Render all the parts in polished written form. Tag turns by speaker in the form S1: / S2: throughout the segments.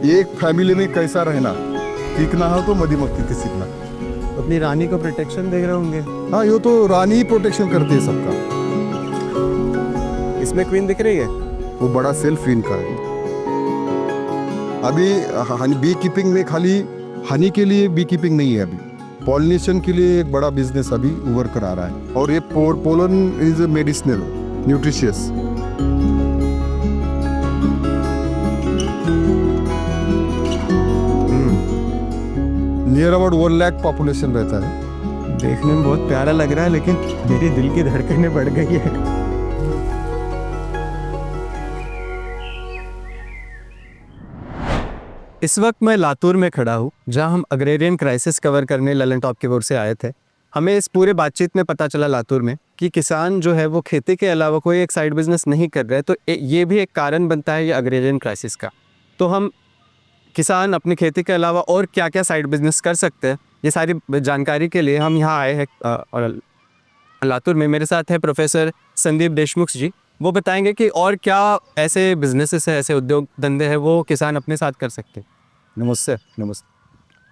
S1: एक फैमिली में कैसा रहना सीखना हो तो मधुमक्खी के सीखना।
S2: अपनी रानी को प्रोटेक्शन दे रहे होंगे।
S1: हाँ, ये तो रानी ही प्रोटेक्शन करती है सबका।
S2: इसमें क्वीन दिख रही है,
S1: वो बड़ा सेल्फ इनका है। अभी हनी बी कीपिंग में खाली हनी के लिए बी कीपिंग नहीं है, अभी पॉलिनेशन के लिए एक बड़ा बिजनेस अभी उभर कर आ रहा है। और ये pollen is medicinal nutritious. Near about 1 lakh population रहता है।
S2: देखने में बहुत प्यारा लग रहा है, लेकिन मेरी दिल की धड़कनें बढ़ गई है। इस वक्त मैं लातूर में खड़ा हूँ, जहाँ हम अग्रेरियन क्राइसिस कवर करने ललन टॉप की ओर से आए थे। हमें इस पूरे बातचीत में पता चला लातूर में कि किसान जो है वो खेती के अलावा कोई एक साइड बिजनेस नहीं कर रहे, तो ये भी एक कारण बनता है ये अग्रेरियन क्राइसिस का। तो हम किसान अपनी खेती के अलावा और क्या क्या साइड बिजनेस कर सकते हैं, ये सारी जानकारी के लिए हम यहाँ आए हैं। और लातूर में मेरे साथ है प्रोफेसर संदीप देशमुख जी। वो बताएंगे कि और क्या ऐसे बिजनेसेस है, ऐसे उद्योग धंधे हैं वो किसान अपने साथ कर सकते हैं।
S1: नमस्ते। नमस्ते।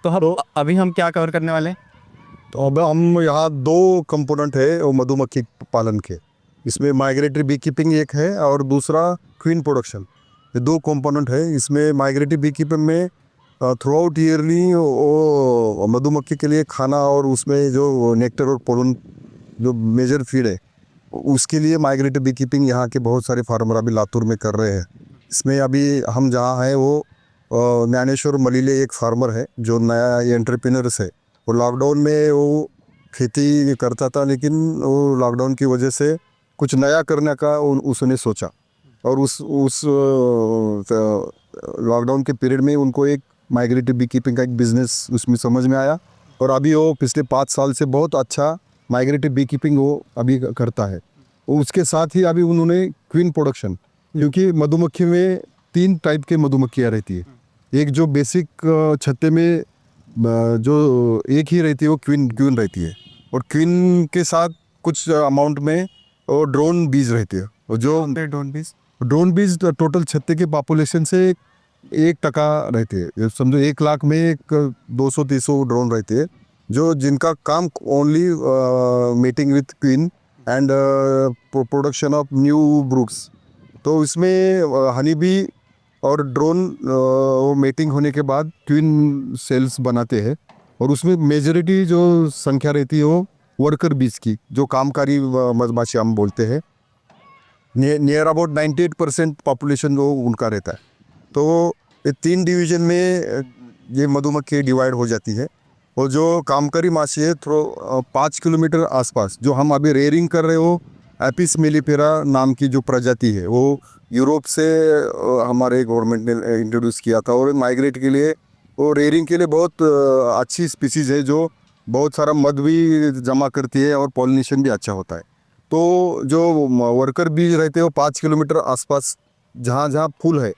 S2: तो अभी हम क्या कवर करने वाले हैं?
S1: तो अब हम यहाँ 2 कंपोनेंट है वो मधुमक्खी पालन के। इसमें माइग्रेटरी बी कीपिंग एक है और दूसरा क्वीन प्रोडक्शन। ये 2 कंपोनेंट है। इसमें माइग्रेटरी बी कीपिंग में थ्रू आउट ईयरली वो मधुमक्खी के लिए खाना और उसमें जो नेक्टर और पोलन जो मेजर फीड है उसके लिए माइग्रेटरी बी कीपिंग यहाँ के बहुत सारे फार्मर अभी लातूर में कर रहे हैं। इसमें अभी हम जहाँ हैं वो ज्ञानेश्वर मलीले एक फार्मर है जो नया एंटरप्रेन्योर्स है। वो लॉकडाउन में वो खेती करता था, लेकिन वो लॉकडाउन की वजह से कुछ नया करने का उसने सोचा और उस लॉकडाउन के पीरियड में उनको एक माइग्रेटरी बी कीपिंग का एक बिज़नेस उसमें समझ में आया और अभी वो पिछले 5 साल से बहुत अच्छा माइग्रेटरी बी कीपिंग वो अभी करता है। उसके साथ ही अभी उन्होंने क्वीन प्रोडक्शन, क्योंकि मधुमक्खी में 3 टाइप के मधुमक्खियाँ रहती है। एक जो बेसिक छत्ते में जो एक ही रहती है वो क्वीन रहती है, और क्वीन के साथ कुछ अमाउंट में वो ड्रोन बीज रहती है। और जो ड्रोन बीज टोटल छत्ते के पॉपुलेशन से 1% रहते हैं। समझो 1 लाख में एक 200-300 ड्रोन रहते हैं जो जिनका काम only meeting with queen and production of new breeds. तो इसमें हनी बी और ड्रोन वो मीटिंग होने के बाद क्वीन सेल्स बनाते हैं और उसमें मेजॉरिटी जो संख्या रहती है वो वर्कर बीज की, जो कामकारी मधुमाछी हम बोलते हैं। नियर अबाउट 98% पॉपुलेशन वो उनका रहता है। तो ये 3 डिवीज़न में ये मधुमक्खी डिवाइड हो जाती है। और जो कामकारी माछी है 5 किलोमीटर आसपास जो हम अभी रेयरिंग कर रहे हो एपिस मेलिफेरा नाम की जो प्रजाति है वो यूरोप से हमारे गवर्नमेंट ने इंट्रोड्यूस किया था और माइग्रेट के लिए वो रेयरिंग के लिए बहुत अच्छी स्पीसीज़ है जो बहुत सारा मध भी जमा करती है और पॉलिनेशन भी अच्छा होता है। तो जो वर्कर बीज रहते हैं वो 5 किलोमीटर आसपास जहाँ जहाँ फूल है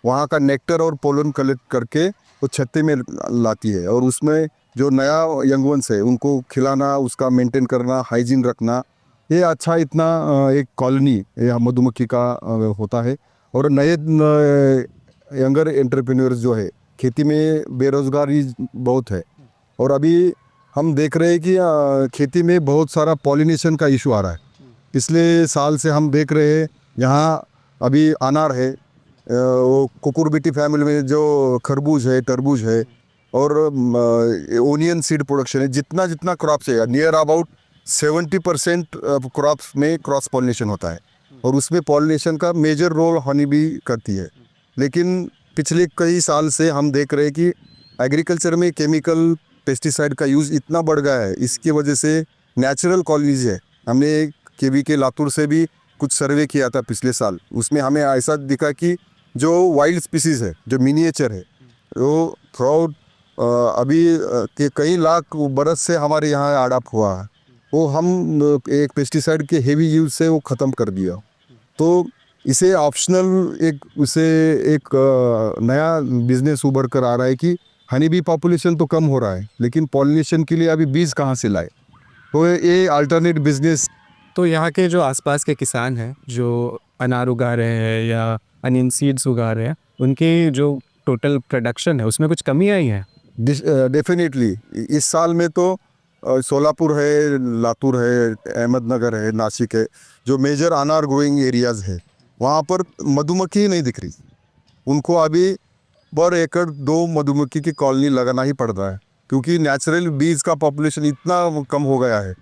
S1: वहाँ का नेक्टर और पोलन कलेक्ट करके वो छत्ते में लाती है और उसमें जो नया यंग वंस है उनको खिलाना, उसका मेंटेन करना, हाइजीन रखना, ये अच्छा इतना एक कॉलोनी ये मधुमक्खी का होता है। और नए यंगर एंटरप्रेन्योर्स जो है खेती में बेरोजगारी बहुत है और अभी हम देख रहे हैं कि खेती में बहुत सारा पॉलिनेशन का इशू आ रहा है। पिछले साल से हम देख रहे हैं यहाँ अभी अनार है, वो कुकुरबिटी फैमिली में जो खरबूज है, तरबूज है और ओनियन सीड प्रोडक्शन है। जितना जितना क्रॉप्स है नियर अबाउट 70% क्रॉप्स में क्रॉस पॉलिनेशन होता है और उसमें पॉलिनेशन का मेजर रोल हनी भी करती है। लेकिन पिछले कई साल से हम देख रहे हैं कि एग्रीकल्चर में केमिकल पेस्टिसाइड का यूज़ इतना बढ़ गया है, इसकी वजह से नेचुरल कॉलोनीज है। हमने केवी के लातूर से भी कुछ सर्वे किया था पिछले साल, उसमें हमें ऐसा दिखा कि जो वाइल्ड स्पीसीज़ है, जो मिनिएचर है, वो थ्रू अभी के कई लाख बरस से हमारे यहाँ अडाप्ट हुआ है, वो हम एक पेस्टिसाइड के हेवी यूज से वो ख़त्म कर दिया। तो इसे ऑप्शनल एक नया बिजनेस उभर कर आ रहा है कि हनी बी पॉपुलेशन तो कम हो रहा है लेकिन पॉलिनेशन के लिए अभी बीज कहाँ से लाए, तो ये अल्टरनेट बिजनेस।
S2: तो यहाँ के जो आसपास के किसान हैं जो अनार उगा रहे हैं या अनियन सीड्स उगा रहे हैं, उनकी जो टोटल प्रोडक्शन है उसमें कुछ कमी आई है?
S1: डेफिनेटली इस साल में तो सोलापुर है, लातूर है, अहमदनगर है, नासिक है, जो मेजर अनार ग्रोइंग एरियाज है, वहाँ पर मधुमक्खी ही नहीं दिख रही। उनको अभी पर एकड़ 2 मधुमक्खी की कॉलोनी लगाना ही पड़ रहा है, क्योंकि नेचुरल बीज का पॉपुलेशन इतना कम हो गया है।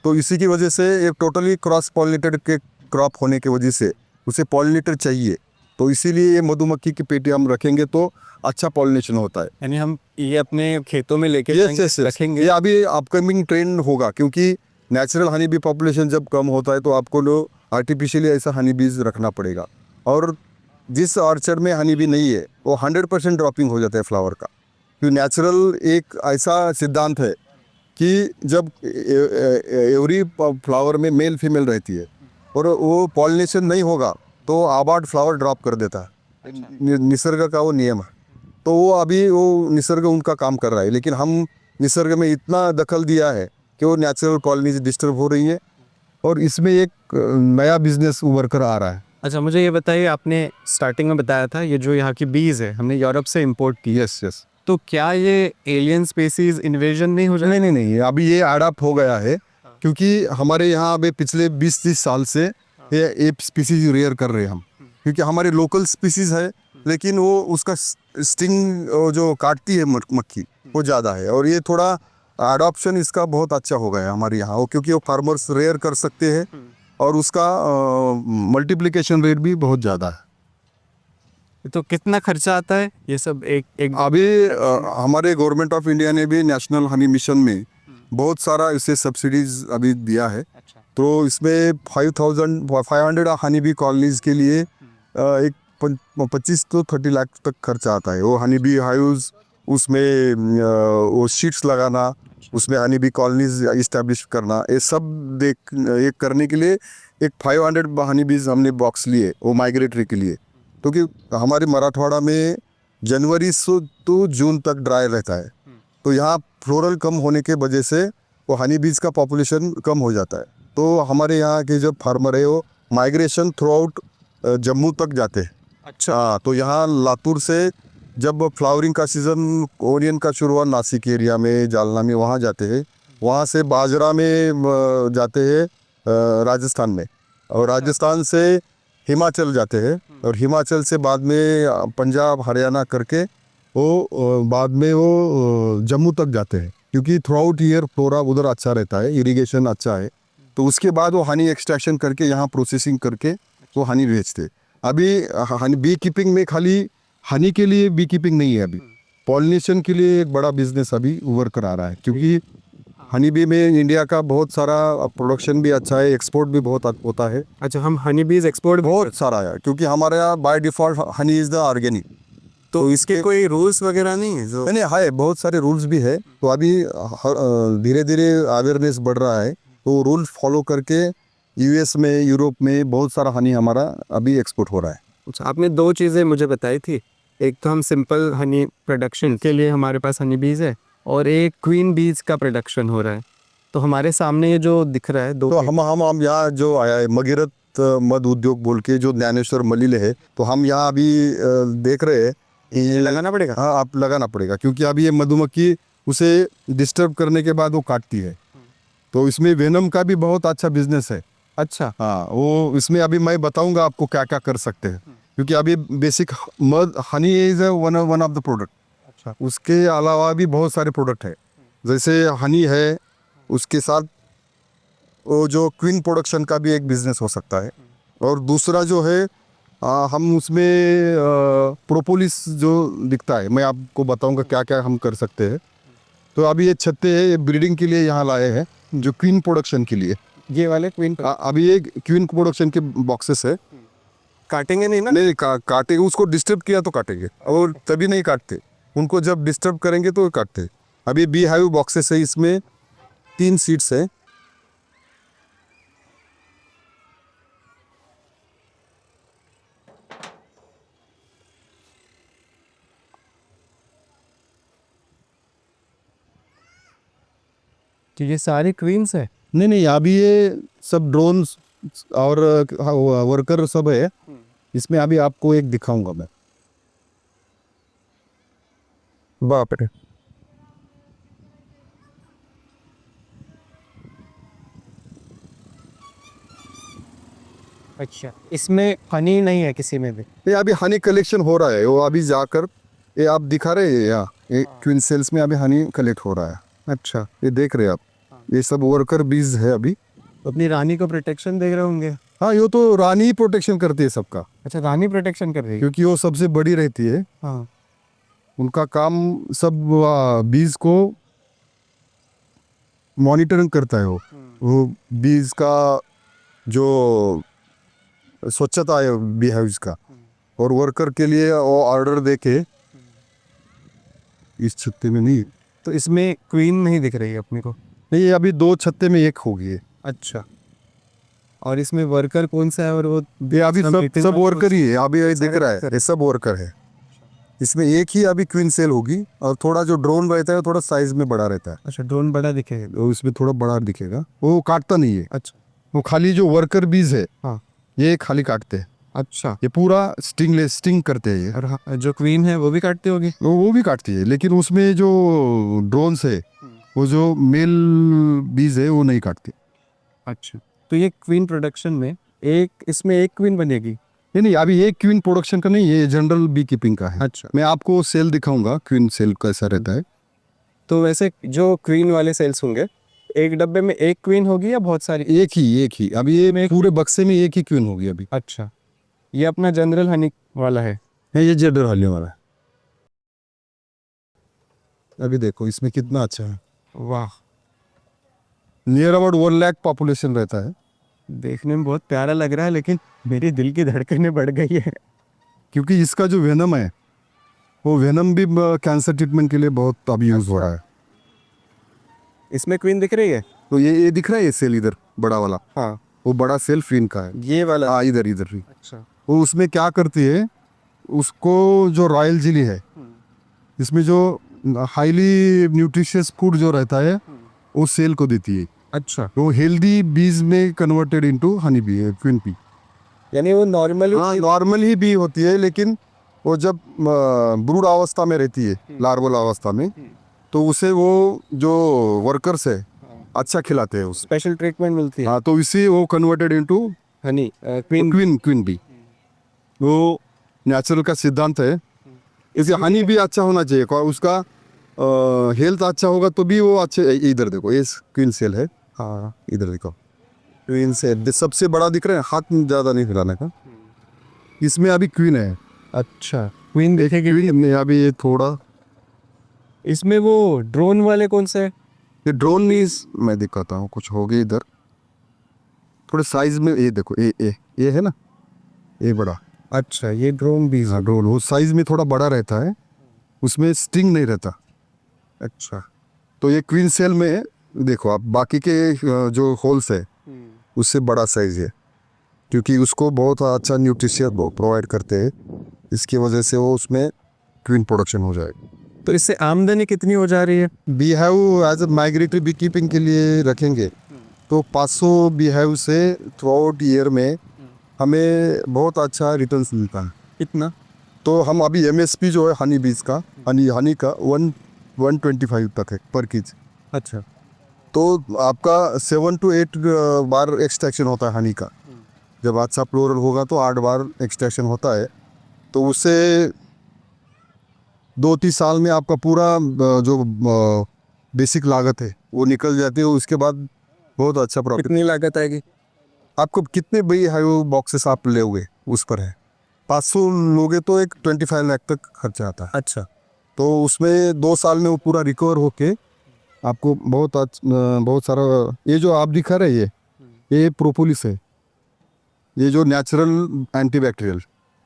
S1: तो इसी की वजह से एक टोटली क्रॉस पॉलिनेटेड के क्रॉप होने की वजह से उसे पॉलिनेटर चाहिए। तो इसीलिए ये मधुमक्खी की पेटी हम रखेंगे तो अच्छा पॉलिनेशन होता है।
S2: यानी हम ये अपने खेतों में लेके
S1: यस
S2: रखेंगे।
S1: ये अभी अपकमिंग ट्रेंड होगा, क्योंकि नेचुरल हनी बी पॉपुलेशन जब कम होता है तो आपको लो आर्टिफिशियली ऐसा हनी बीज रखना पड़ेगा। और जिस ऑर्चर्ड में हनी बी नहीं है वो 100% ड्रॉपिंग हो जाता है फ्लावर का। क्योंकि नेचुरल एक ऐसा सिद्धांत है कि जब एवरी फ्लावर में मेल फीमेल रहती है और वो पॉलिनेशन नहीं होगा तो आबाद फ्लावर ड्रॉप कर देता है। निसर्ग का वो नियम है। तो वो अभी वो निसर्ग उनका काम कर रहा है, लेकिन हम निसर्ग में इतना दखल दिया है कि वो नेचुरल कॉलोनीज डिस्टर्ब हो रही है और इसमें एक नया बिजनेस उभर कर आ रहा है।
S2: अच्छा, मुझे ये बताइए, आपने स्टार्टिंग में बताया था ये जो यहाँ की बीज है हमने यूरोप से इंपोर्ट की,
S1: यस यस।
S2: तो क्या ये एलियन स्पीसीज इन्वेजन नहीं हो जाए?
S1: नहीं, अभी ये अडाप्ट हो गया है, क्योंकि हमारे यहाँ अभी पिछले 20-30 साल से ये एप स्पीसीज रेयर कर रहे हैं हम, क्योंकि हमारे लोकल स्पीसीज है लेकिन वो उसका स्टिंग जो काटती है मक्खी वो ज़्यादा है, और ये थोड़ा अडॉप्शन इसका बहुत अच्छा हो गया है हमारे यहाँ, वो क्योंकि वो फार्मर्स रेयर कर सकते हैं और उसका मल्टीप्लिकेशन रेट भी बहुत ज़्यादा है।
S2: तो कितना खर्चा आता है ये सब एक
S1: अभी हमारे गवर्नमेंट ऑफ इंडिया ने भी नेशनल हनी मिशन में बहुत सारा इसे सब्सिडीज अभी दिया है। तो इसमें 500 हनी बी कॉलोनीज के लिए एक 25 तो 30 लाख तक खर्चा आता है। वो हनी बी हाउस, उसमें वो शीट्स लगाना, उसमें हनी बी कॉलोनीज इस्टेब्लिश करना, ये सब ये करने के लिए एक 500 हनी बीज हमने बॉक्स लिए वो माइग्रेटरी के लिए। क्योंकि हमारे मराठवाड़ा में जनवरी से तो जून तक ड्राई रहता है, तो यहाँ फ्लोरल कम होने के वजह से वो हनी बीज का पॉपुलेशन कम हो जाता है। तो हमारे यहाँ के जो फार्मर है वो माइग्रेशन थ्रू आउट जम्मू तक जाते हैं।
S2: अच्छा,
S1: हाँ, तो यहाँ लातूर से जब फ्लावरिंग का सीज़न ओनियन का शुरू हुआ नासिक एरिया में, जालना में, वहाँ जाते हैं। वहाँ से बाजरा में जाते हैं राजस्थान में, और राजस्थान से हिमाचल जाते हैं, और हिमाचल से बाद में पंजाब हरियाणा करके वो बाद में वो जम्मू तक जाते हैं, क्योंकि थ्रू आउट ईयर फ्लोरा उधर अच्छा रहता है, इरिगेशन अच्छा है। तो उसके बाद वो हनी एक्सट्रैक्शन करके यहाँ प्रोसेसिंग करके वो हनी बेचते। अभी हनी बी कीपिंग में खाली हनी के लिए बी कीपिंग नहीं है, अभी पॉलिनेशन के लिए एक बड़ा बिजनेस अभी उभर कर आ रहा है, क्योंकि हनी बी में इंडिया का बहुत सारा प्रोडक्शन भी अच्छा है, एक्सपोर्ट भी बहुत होता है।
S2: अच्छा, हम हनी बीज एक्सपोर्ट
S1: बहुत सारा है, क्योंकि हमारे यहाँ by default Honey is the organic.
S2: तो इसके कोई रूल्स वगैरह नहीं है जो?
S1: नहीं, है, बहुत सारे रूल्स भी है। तो अभी धीरे धीरे अवेयरनेस बढ़ रहा है, तो रूल्स फॉलो करके यूएस में, यूरोप में बहुत सारा हनी हमारा अभी एक्सपोर्ट हो रहा है।
S2: अच्छा, आपने 2 चीज़ें मुझे बताई थी, एक तो हम सिंपल हनी प्रोडक्शन के लिए हमारे पास हनी बीज है, और एक क्वीन बीज का प्रोडक्शन हो रहा है। तो हमारे सामने ये जो दिख रहा है दो,
S1: तो हम यहाँ जो आया है मगिरत मध उद्योग बोल के, जो ज्ञानेश्वर मलिल है, तो हम यहाँ अभी देख रहे हैं।
S2: ये लगाना पड़ेगा?
S1: हाँ, आप लगाना पड़ेगा, क्योंकि अभी ये मधुमक्खी उसे डिस्टर्ब करने के बाद वो काटती है, तो इसमें वेनम का भी बहुत अच्छा बिजनेस है।
S2: अच्छा,
S1: हाँ, वो इसमें अभी मैं बताऊंगा आपको क्या क्या कर सकते हैं, क्योंकि अभी बेसिक मध honey is one of the product.
S2: अच्छा,
S1: उसके अलावा भी बहुत सारे प्रोडक्ट है, जैसे हनी है, उसके साथ वो जो क्वीन प्रोडक्शन का भी एक बिजनेस हो सकता है। और दूसरा जो है हम उसमें प्रोपोलिस जो दिखता है, मैं आपको बताऊंगा क्या क्या हम कर सकते हैं। तो अभी ये छत्ते हैं, ये ब्रीडिंग के लिए यहाँ लाए हैं, जो क्वीन प्रोडक्शन के लिए।
S2: ये वाले क्वीन
S1: अभी ये क्वीन प्रोडक्शन के बॉक्सेस है।
S2: काटेंगे नहीं ना?
S1: नहीं, काटेंगे, उसको डिस्टर्ब किया तो काटेंगे, और तभी नहीं काटते, उनको जब डिस्टर्ब करेंगे तो काटते। अभी बी हाइव बॉक्सेस है, इसमें 3 सीट्स है।
S2: तो ये सारे क्वींस है?
S1: नहीं, अभी ये सब ड्रोन्स और वर्कर सब है। इसमें अभी आपको एक दिखाऊंगा मैं। बाप रे।
S2: अच्छा, इसमें हनी नहीं है किसी में भी?
S1: ये अभी हनी कलेक्शन हो रहा है, वो अभी जाकर ये आप दिखा रहे हैं यहाँ, ये क्वीन सेल्स में अभी हनी कलेक्ट हो रहा है।
S2: अच्छा,
S1: ये देख रहे हैं आप, ये सब वर्कर बीज है अभी।
S2: तो अपनी रानी को प्रोटेक्शन दे रहे होंगे।
S1: हाँ, ये तो रानी ही प्रोटेक्शन करती है सबका,
S2: अच्छा, रानी प्रोटेक्शन कर रही है।
S1: क्योंकि वो सबसे बड़ी रहती है।
S2: हाँ,
S1: उनका काम सब बीज को मॉनिटरिंग करता है। वो बीज का जो स्वच्छता है बी हाउस का, और वर्कर के लिए वो ऑर्डर देके इस छत्ते में नहीं।
S2: तो इसमें क्वीन नहीं दिख रही है अपने को।
S1: नहीं, ये अभी 2 छत्ते में एक होगी ये।
S2: अच्छा, और इसमें वर्कर कौन सा है? और वो
S1: ये अभी सब सब वर्कर ही है, अभी ये दिख
S2: सारे
S1: रहा है, ये सब वर्कर है। इसमें एक ही अभी क्वीन सेल होगी, और थोड़ा जो ड्रोन रहता है थोड़ा साइज में बड़ा रहता है,
S2: अच्छा, ड्रोन बड़ा दिखेगा।
S1: तो उसमें थोड़ा बड़ा दिखेगा। वो काटता नहीं है,
S2: अच्छा,
S1: वो खाली जो वर्कर बीज है
S2: हाँ,
S1: ये खाली काटते हैं।
S2: अच्छा।
S1: ये पूरा स्टिंग करते हैं ये।
S2: और हाँ, जो क्वीन है वो भी काटती होगी।
S1: वो भी काटती है, लेकिन उसमें जो ड्रोन से वो जो मेल बीज है वो नहीं काटती।
S2: अच्छा, तो ये क्वीन प्रोडक्शन में इसमें एक क्वीन बनेगी।
S1: नहीं, अभी एक क्वीन प्रोडक्शन का नहीं, ये जनरल बी कीपिंग का है।
S2: अच्छा,
S1: मैं आपको सेल दिखाऊंगा, क्वीन सेल कैसा रहता है।
S2: तो वैसे जो क्वीन वाले सेल्स होंगे, एक डब्बे में एक क्वीन होगी या बहुत सारी?
S1: एक ही अभी ये पूरे बक्से में एक ही क्वीन होगी अभी।
S2: अच्छा, ये अपना जनरल हनी वाला है।
S1: ये जनरल हनी वाला है। अभी देखो इसमें कितना अच्छा है।
S2: वाह,
S1: नियर अबाउट 1 लाख पॉपुलेशन रहता है।
S2: देखने में बहुत प्यारा लग रहा है, लेकिन मेरी दिल की धड़कनें बढ़ गई है।
S1: क्योंकि इसका जो वेनम है, वो वेनम भी कैंसर ट्रीटमेंट के लिए बहुत अभी यूज हो रहा है।
S2: इसमें क्वीन दिख रही है?
S1: तो ये दिख रहा है, ये सेल इधर बड़ा वाला,
S2: हाँ,
S1: वो बड़ा सेल क्वीन का है।
S2: ये वाला।
S1: हाँ, इधर इधर भी।
S2: अच्छा,
S1: वो उसमें क्या करती है, उसको जो रॉयल जेली है, इसमें जो हाईली न्यूट्रिशियस फूड जो रहता है वो सेल को देती है।
S2: अच्छा,
S1: वो हेल्दी बीज में कन्वर्टेड इनटू हनी बी है, क्वीन बी।
S2: यानी वो नॉर्मल।
S1: हाँ, नॉर्मल ही बी होती है, लेकिन वो जब ब्रूड अवस्था में रहती है, लार्वल अवस्था में, तो उसे वो जो वर्कर्स है अच्छा खिलाते हैं उसे।
S2: स्पेशल ट्रीटमेंट मिलती है।
S1: हाँ, तो इसी वो converted into
S2: honey queen.
S1: Queen bee. वो नेचुरल का सिद्धांत है। इसे हनी भी अच्छा होना चाहिए, और उसका हेल्थ अच्छा होगा तो भी वो अच्छे। इधर देखो, ये क्वीन सेल है। हाँ, इधर देखो क्वीन सेल सबसे बड़ा दिख रहा है, हाथ में ज़्यादा नहीं हिलाने का। इसमें अभी क्वीन है।
S2: अच्छा, क्वीन देखेगी।
S1: क्वीन में अभी ये थोड़ा,
S2: इसमें वो ड्रोन वाले कौन से है?
S1: ये ड्रोन नहीं, मैं दिखाता हूँ, कुछ हो गया इधर थोड़े साइज में। ये देखो, ये है ना, ये बड़ा।
S2: अच्छा, ये ड्रोन भी।
S1: हाँ, ड्रोन वो साइज में थोड़ा बड़ा रहता है, उसमें स्टिंग नहीं रहता।
S2: अच्छा,
S1: तो ये क्वीन सेल में देखो आप, बाकी के जो होल्स है उससे बड़ा साइज है, क्योंकि उसको बहुत अच्छा न्यूट्रिशियस वो प्रोवाइड करते हैं, इसकी वजह से वो उसमें क्वीन प्रोडक्शन हो जाएगा।
S2: तो इससे आमदनी कितनी हो जा रही है?
S1: Beehive as a migratory beekeeping के लिए रखेंगे तो 500 बी हाइव से थ्रू आउट ईयर में हमें बहुत अच्छा रिटर्न्स मिलता है।
S2: कितना?
S1: तो हम अभी एमएसपी जो है हनी बीज का, हनी का 125 तक है पर केजी।
S2: अच्छा,
S1: तो आपका 7 to 8 बार एक्सट्रैक्शन होता है हनी का। जब अच्छा फ्लोरल होगा तो 8 बार एक्सट्रैक्शन होता है, तो उससे 2-3 साल में आपका पूरा जो बेसिक लागत है वो निकल जाती है। उसके बाद बहुत अच्छा प्रॉफिट।
S2: कितनी लागत आएगी?
S1: आपको कितने बड़ी हाई बॉक्सेस आप ले हुए उस पर है। 500 लोगे तो एक 25 लाख तक खर्चा आता है।
S2: अच्छा,
S1: तो उसमें 2 साल में वो पूरा रिकवर होके आपको बहुत सारा, ये जो आप दिखा रहे हैं ये प्रोपोलिस है, ये जो नेचुरल एंटीबैक्टीरियल।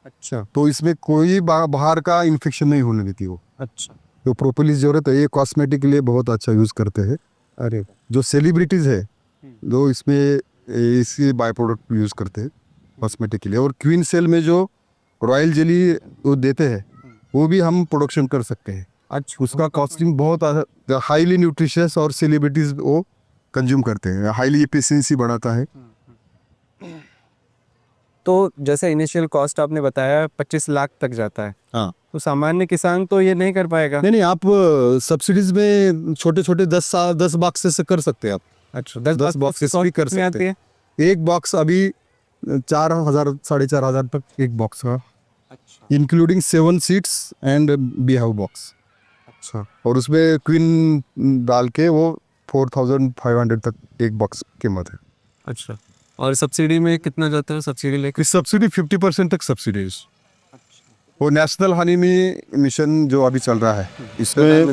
S2: अच्छा,
S1: तो इसमें कोई बाहर का इन्फेक्शन नहीं होने देती वो।
S2: अच्छा।
S1: तो प्रोपोलिस जो रहता है ये कॉस्मेटिक के लिए बहुत अच्छा यूज़ करते हैं।
S2: अरे,
S1: जो सेलिब्रिटीज़ है जो इसमें इसी बाय प्रोडक्ट यूज़ करते हैं कॉस्मेटिक के लिए। और क्वीन सेल में जो रॉयल जेली वो देते हैं वो भी हम प्रोडक्शन कर सकते हैं।
S2: अच्छा,
S1: उसका कॉस्टिंग बहुत हाईली न्यूट्रिशियस, और सेलिब्रिटीज़ वो कंज्यूम करते हैं, हाईली एफिशिएंसी बढ़ाता है।
S2: तो जैसे इनिशियल कॉस्ट आपने बताया 25 लाख तक जाता है।
S1: हाँ,
S2: तो सामान्य किसान तो ये नहीं कर पाएगा।
S1: नहीं नहीं, आप सब्सिडीज में छोटे छोटे 10 बॉक्सेस से कर सकते हैं आप।
S2: अच्छा,
S1: 10 बॉक्सेस भी कर
S2: में
S1: सकते
S2: आती
S1: हैं।
S2: है।
S1: एक बॉक्स अभी 4,000 4,500 तक एक बॉक्स का,
S2: अच्छा
S1: इंक्लूडिंग 7 सीट्स एंड बी हाउ बॉक्स।
S2: अच्छा।
S1: और उसमें क्वीन डाल के वो 4,500 तक एक बॉक्स कीमत है।
S2: अच्छा, और सब्सिडी में कितना जाता है सब्सिडी लेके?
S1: इस सब्सिडी 50% तक सब्सिडी है। वो नेशनल हनी मिशन जो अभी चल रहा है, इसमें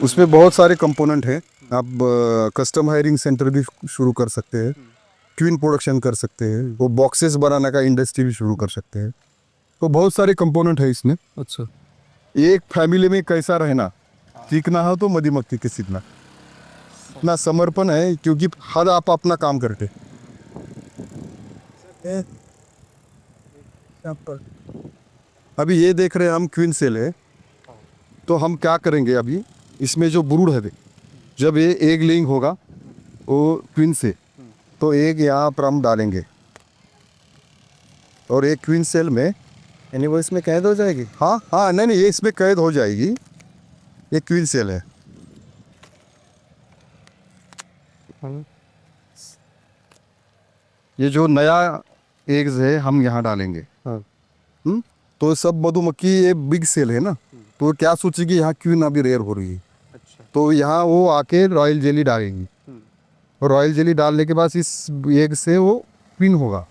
S1: उसमें बहुत सारे कंपोनेंट हैं। आप कस्टम हायरिंग सेंटर भी शुरू कर सकते हैं, क्वीन प्रोडक्शन कर सकते हैं, वो बॉक्सेस बनाने का इंडस्ट्री भी शुरू कर सकते हैं। तो बहुत सारे कंपोनेंट है इसमें।
S2: अच्छा,
S1: एक फैमिली में कैसा रहना सीखना हो तो मधुमक्खी के सीखना, इतना समर्पण है क्योंकि हर आप अपना काम करते। अभी ये देख रहे हैं हम क्वीन सेल है, तो हम क्या करेंगे अभी इसमें जो ब्रूड है, जब ये एग लेइंग होगा वो क्वीन से, तो एग यहाँ पर हम डालेंगे और एक क्वीन सेल में,
S2: यानी वो इसमें कैद हो जाएगी?
S1: हाँ हाँ, नहीं नहीं, ये इसमें कैद हो जाएगी। ये क्वीन सेल है। ये जो नया एग्स है हम यहाँ डालेंगे।
S2: हाँ।
S1: तो सब मधुमक्खी ये बिग सेल है ना, तो क्या सोचेगी यहाँ क्वीन अभी रेयर हो रही है,
S2: अच्छा।
S1: तो यहाँ वो आके रॉयल जेली डालेंगी और रॉयल जेली डालने के बाद इस एग से वो क्वीन होगा।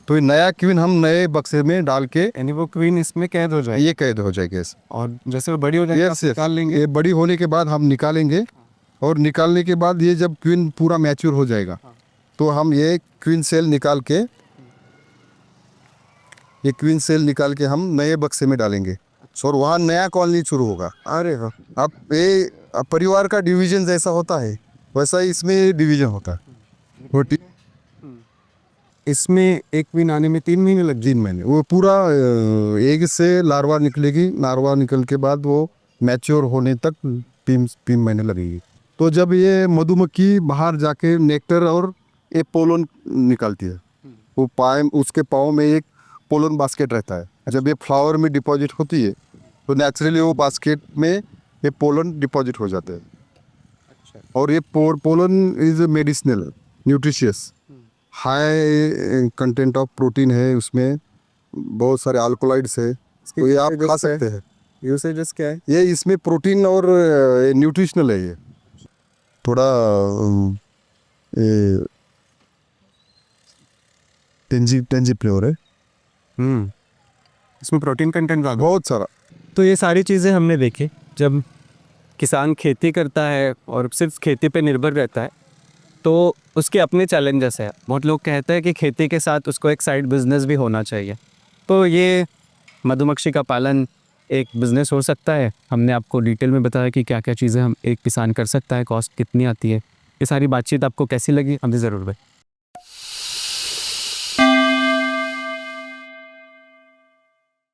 S1: तो ये नया क्वीन हम नए बक्से में डाल के,
S2: यानी वो क्वीन इसमें कैद हो जाएगी
S1: ये कैद हो जाएगी ऐसे।
S2: और जैसे वो बड़ी हो जाएगी आप निकाल लेंगे?
S1: ये बड़ी होने के बाद हम निकालेंगे और निकालने के बाद ये जब क्वीन पूरा मैच्योर हो जाएगा तो हम ये क्वीन सेल निकाल के, ये क्वीन सेल निकाल के हम नए बक्से में डालेंगे और वहाँ नया कॉलोनी शुरू होगा।
S2: अरे हाँ।
S1: अब ये परिवार का डिवीजन जैसा होता है वैसा ही इसमें डिवीजन होता है। वो
S2: इसमें एक क्वीन आने में 3 महीने लग
S1: 3 महीने, वो पूरा एग से लार्वा निकलेगी, लार्वा निकल के बाद वो मैच्योर होने तक 3 महीने लगेगी। तो जब ये मधुमक्खी बाहर जाके नेक्टर और एक पोलन निकालती है, वो उसके पाँव में एक पोलन बास्केट रहता है। जब ये फ्लावर में डिपॉजिट होती है तो नेचुरली वो बास्केट में ये पोलन डिपॉजिट हो जाते हैं। और ये pollen is medicinal, nutritious, high content of protein है उसमें, बहुत सारे अल्कोलाइड्स है, तो ये आप खा सकते हैं।
S2: यूसेजेस क्या है?
S1: ये इसमें प्रोटीन और न्यूट्रिशनल है। ये थोड़ा टेंजी फ्लेवर है,
S2: इसमें प्रोटीन कंटेंट ज़्यादा।
S1: बहुत सारा।
S2: तो ये सारी चीज़ें हमने देखी। जब किसान खेती करता है और सिर्फ खेती पे निर्भर रहता है तो उसके अपने चैलेंजेस है। बहुत लोग कहते हैं कि खेती के साथ उसको एक साइड बिजनेस भी होना चाहिए। तो ये मधुमक्खी का पालन एक बिज़नेस हो सकता है। हमने आपको डिटेल में बताया कि क्या क्या चीज़ें हम एक किसान कर सकता है, कॉस्ट कितनी आती है। ये सारी बातचीत आपको कैसी लगी हमें ज़रूर बताएं।